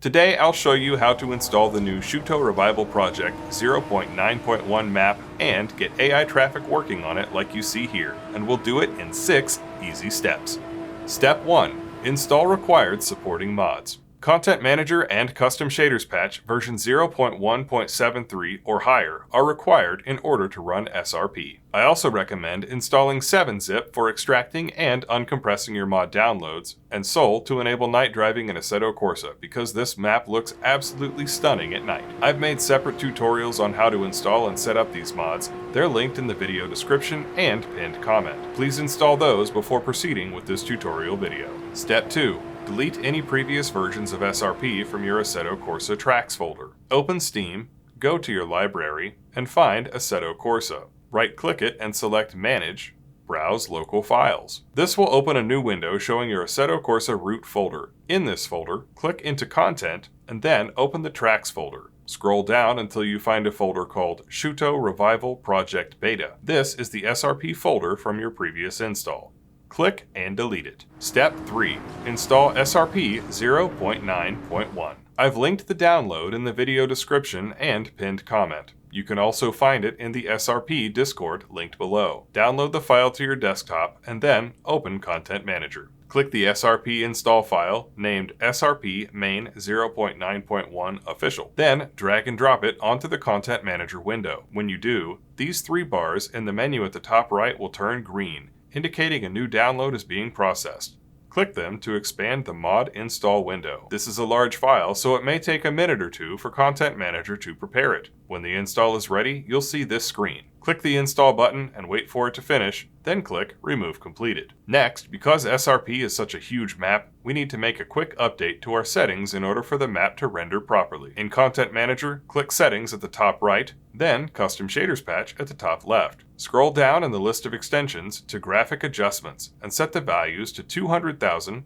Today I'll show you how to install the new Shutoko Revival Project 0.9.1 map and get AI traffic working on it like you see here, and we'll do it in 6 easy steps. Step 1. Install required supporting mods. Content Manager and Custom Shaders Patch version 0.1.73 or higher are required in order to run SRP. I also recommend installing 7-zip for extracting and uncompressing your mod downloads, and Sol to enable night driving in Assetto Corsa because this map looks absolutely stunning at night. I've made separate tutorials on how to install and set up these mods. They're linked in the video description and pinned comment. Please install those before proceeding with this tutorial video. Step 2. Delete any previous versions of SRP from your Assetto Corsa tracks folder. Open Steam, go to your library, and find Assetto Corsa. Right-click it and select Manage, Browse Local Files. This will open a new window showing your Assetto Corsa root folder. In this folder, click into Content, and then open the Tracks folder. Scroll down until you find a folder called Shutoko Revival Project Beta. This is the SRP folder from your previous install. Click and delete it. Step 3. Install SRP 0.9.1. I've linked the download in the video description and pinned comment. You can also find it in the SRP Discord linked below. Download the file to your desktop and then open Content Manager. Click the SRP install file named SRP main 0.9.1 official. Then drag and drop it onto the Content Manager window. When you do, these 3 bars in the menu at the top right will turn green, indicating a new download is being processed. Click them to expand the mod install window. This is a large file, so it may take a minute or two for Content Manager to prepare it. When the install is ready, you'll see this screen. Click the install button and wait for it to finish, then click Remove Completed. Next, because SRP is such a huge map, we need to make a quick update to our settings in order for the map to render properly. In Content Manager, click Settings at the top right, then Custom Shaders Patch at the top left. Scroll down in the list of extensions to Graphic Adjustments and set the values to 200,000,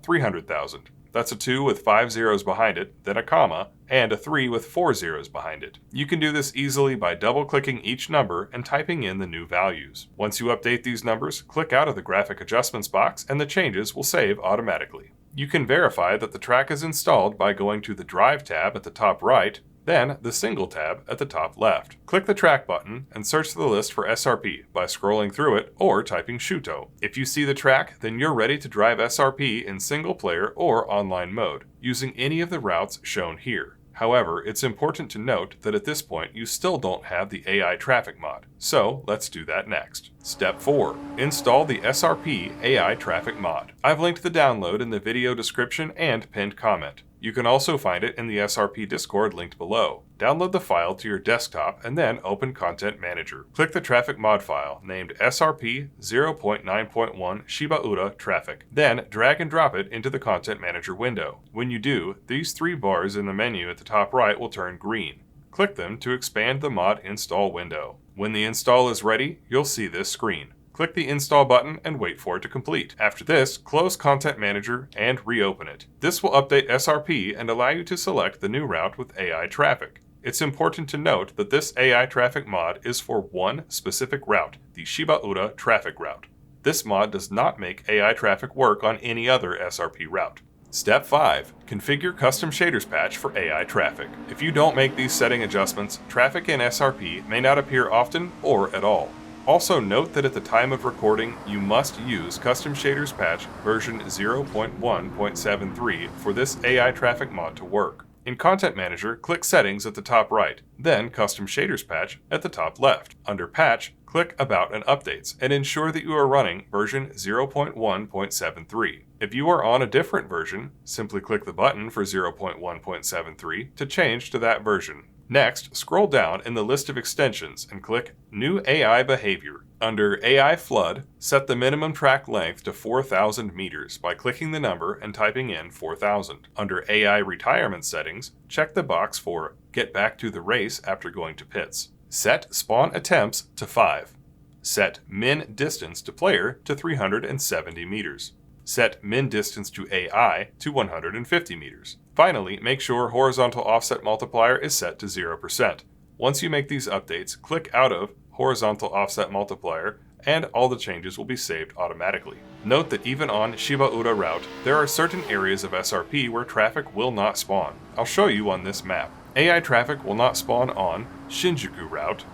300,000. That's a 2 with 5 zeros behind it, then a comma, and a 3 with 4 zeros behind it. You can do this easily by double-clicking each number and typing in the new values. Once you update these numbers, click out of the Graphic Adjustments box and the changes will save automatically. You can verify that the track is installed by going to the Drive tab at the top right, then the Single tab at the top left. Click the Track button and search the list for SRP by scrolling through it or typing Shutoko. If you see the track, then you're ready to drive SRP in single player or online mode, using any of the routes shown here. However, it's important to note that at this point you still don't have the AI traffic mod, so let's do that next. Step 4. Install the SRP AI traffic mod. I've linked the download in the video description and pinned comment. You can also find it in the SRP Discord linked below. Download the file to your desktop and then open Content Manager. Click the traffic mod file named SRP 0.9.1 Shibaura Traffic. Then drag and drop it into the Content Manager window. When you do, these 3 bars in the menu at the top right will turn green. Click them to expand the mod install window. When the install is ready, you'll see this screen. Click the Install button and wait for it to complete. After this, close Content Manager and reopen it. This will update SRP and allow you to select the new route with AI traffic. It's important to note that this AI traffic mod is for one specific route, the Shibaura traffic route. This mod does not make AI traffic work on any other SRP route. Step 5. Configure Custom Shaders Patch for AI traffic. If you don't make these setting adjustments, traffic in SRP may not appear often or at all. Also note that at the time of recording, you must use Custom Shaders Patch version 0.1.73 for this AI traffic mod to work. In Content Manager, click Settings at the top right, then Custom Shaders Patch at the top left. Under Patch, click About and Updates, and ensure that you are running version 0.1.73. If you are on a different version, simply click the button for 0.1.73 to change to that version. Next, scroll down in the list of extensions and click New AI Behavior. Under AI Flood, set the minimum track length to 4,000 meters by clicking the number and typing in 4,000. Under AI Retirement Settings, check the box for Get Back to the Race after going to pits. Set Spawn Attempts to 5. Set Min Distance to Player to 370 meters. Set Min Distance to AI to 150 meters. Finally, make sure Horizontal Offset Multiplier is set to 0%. Once you make these updates, click out of Horizontal Offset Multiplier and all the changes will be saved automatically. Note that even on Shibaura route, there are certain areas of SRP where traffic will not spawn. I'll show you on this map. AI traffic will not spawn on Shinjuku route,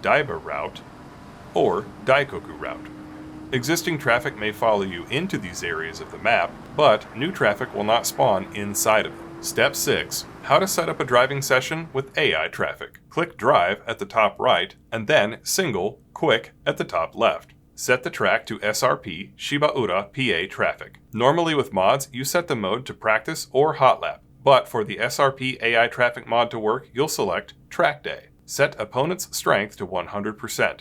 Daiba route, or Daikoku route. Existing traffic may follow you into these areas of the map, but new traffic will not spawn inside of them. Step 6. How to set up a driving session with AI traffic. Click Drive at the top right, and then Single, Quick at the top left. Set the track to SRP Shibaura PA Traffic. Normally with mods, you set the mode to Practice or Hot Lap, but for the SRP AI Traffic mod to work, you'll select Track Day. Set Opponent's Strength to 100%.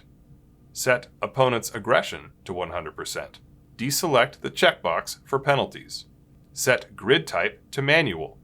Set Opponent's Aggression to 100%. Deselect the checkbox for penalties. Set Grid Type to Manual.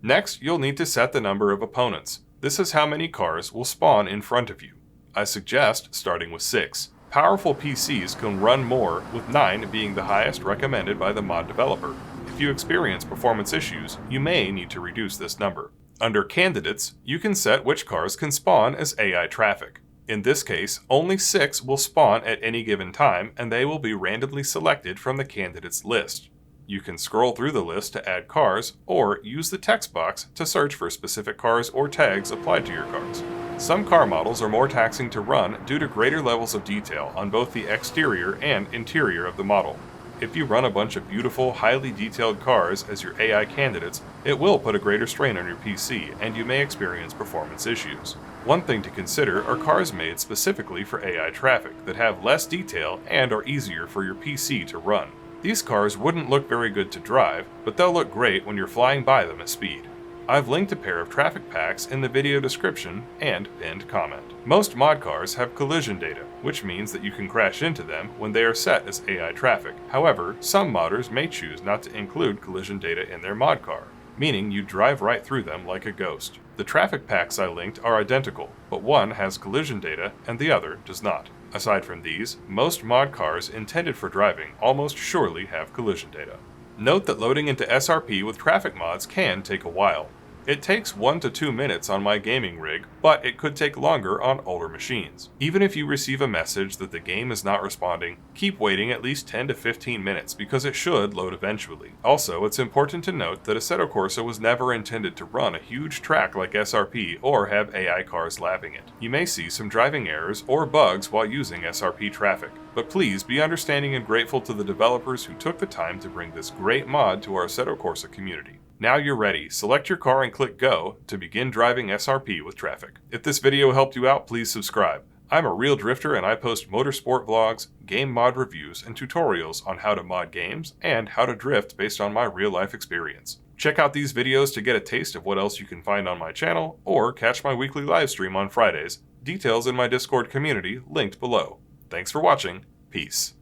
Next, you'll need to set the number of opponents. This is how many cars will spawn in front of you. I suggest starting with 6. Powerful PCs can run more, with 9 being the highest recommended by the mod developer. If you experience performance issues, you may need to reduce this number. Under Candidates, you can set which cars can spawn as AI traffic. In this case, only 6 will spawn at any given time, and they will be randomly selected from the candidates list. You can scroll through the list to add cars, or use the text box to search for specific cars or tags applied to your cars. Some car models are more taxing to run due to greater levels of detail on both the exterior and interior of the model. If you run a bunch of beautiful, highly detailed cars as your AI candidates, it will put a greater strain on your PC, and you may experience performance issues. One thing to consider are cars made specifically for AI traffic that have less detail and are easier for your PC to run. These cars wouldn't look very good to drive, but they'll look great when you're flying by them at speed. I've linked a pair of traffic packs in the video description and pinned comment. Most mod cars have collision data, which means that you can crash into them when they are set as AI traffic. However, some modders may choose not to include collision data in their mod car, meaning you drive right through them like a ghost. The traffic packs I linked are identical, but one has collision data and the other does not. Aside from these, most mod cars intended for driving almost surely have collision data. Note that loading into SRP with traffic mods can take a while. It takes 1 to 2 minutes on my gaming rig, but it could take longer on older machines. Even if you receive a message that the game is not responding, keep waiting at least 10 to 15 minutes because it should load eventually. Also, it's important to note that Assetto Corsa was never intended to run a huge track like SRP or have AI cars lapping it. You may see some driving errors or bugs while using SRP traffic, but please be understanding and grateful to the developers who took the time to bring this great mod to our Assetto Corsa community. Now you're ready, select your car and click Go to begin driving SRP with traffic. If this video helped you out, please subscribe. I'm a real drifter and I post motorsport vlogs, game mod reviews, and tutorials on how to mod games and how to drift based on my real-life experience. Check out these videos to get a taste of what else you can find on my channel, or catch my weekly live stream on Fridays. Details in my Discord community linked below. Thanks for watching. Peace.